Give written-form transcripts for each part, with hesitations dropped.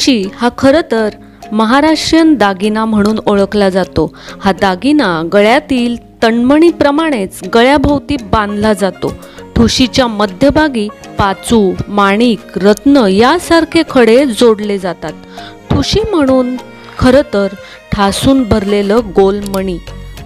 ठुशी हा खरं तर महाराष्ट्रीयन दागिना म्हणून ओळखला जातो। हा दागिना गळ्यातील तणमणीप्रमाणेच गळ्याभोवती बांधला जातो। ठुशीच्या मध्यभागी पाचू, माणिक, रत्न यासारखे खडे जोडले जातात। ठुशी म्हणून खरं तर ठासून भरलेलं गोल मणी।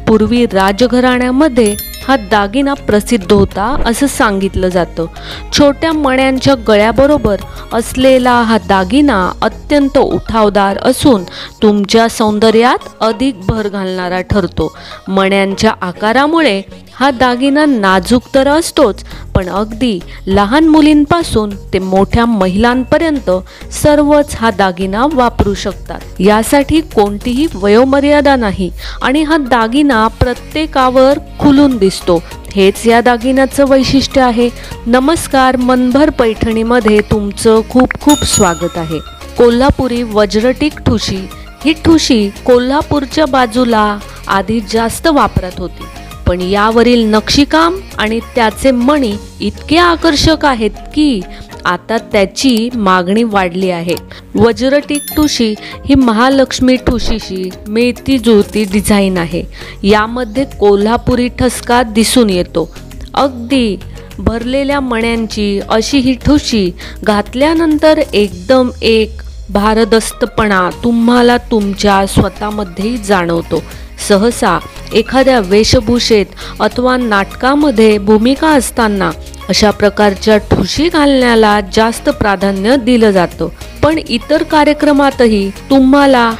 पूर्वी राजघराण्यामध्ये हा दागिना प्रसिद्ध होता असं सांगितलं जातं। छोट्या मण्यांच्या गळ्याबरोबर असलेला हा दागिना अत्यंत उठावदार असून तुमच्या सौंदर्यात अधिक भर घालणारा ठरतो। मण्यांच्या आकारामुळे हा दागिना नाजूक तर असतोच, पण अगदी लहान मुलींपासून ते मोठ्या महिलांपर्यंत सर्वच हा दागिना वापरू शकतात। यासाठी कोणतीही वयोमर्यादा नाही आणि हा दागिना प्रत्येकावर खुलून दिसतो। हेच या दागिन्याचं वैशिष्ट्य आहे। नमस्कार, मनभर पैठणीमध्ये तुमचं खूप खूप स्वागत आहे। कोल्हापुरी वज्रटीक ठुशी ही ठुशी कोल्हापूरच्या बाजूला आधी जास्त वापरात होती, पण यावरील नक्षीकाम आणि त्याचे मणी इतके आकर्षक आहेत की आता त्याची मागणी वाढली आहे। वज्रटीक ठुशी ही महालक्ष्मी ठुशीशी मिळती जुळती डिझाईन आहे। यामध्ये कोल्हापुरी ठसका दिसून येतो। अगदी भरलेल्या मण्यांची अशी ही ठुशी घातल्यानंतर एकदम एक भारदस्तपणा तुम्हाला तुमच्या स्वतःमध्ये जाणवतो। सहसा एखाद्या वेशभूषेत अथवा नाटकामध्ये भूमिका असताना अशा प्रकारच्या ठुशी घालण्याला जास्त प्राधान्य दिलं जातं, पण इतर कार्यक्रमातही तुम्हाला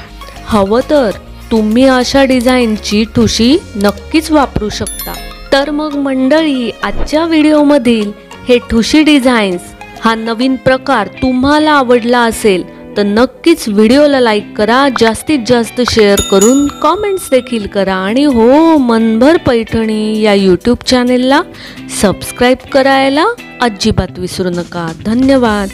हवं तर तुम्ही अशा डिझाईनची ठुशी नक्कीच वापरू शकता। तर मग मंडळी, आजच्या व्हिडिओमधील हे ठुशी डिझाईन्स हा नवीन प्रकार तुम्हाला आवडला असेल तर नक्कीच व्हिडिओला लाईक करा, जास्तीत जास्त शेअर करून कॉमेंट्स देखील करा आणि हो, मनभर पैठणी या यूट्यूब चॅनेलला सबस्क्राईब करायला अजिबात विसरू नका। धन्यवाद।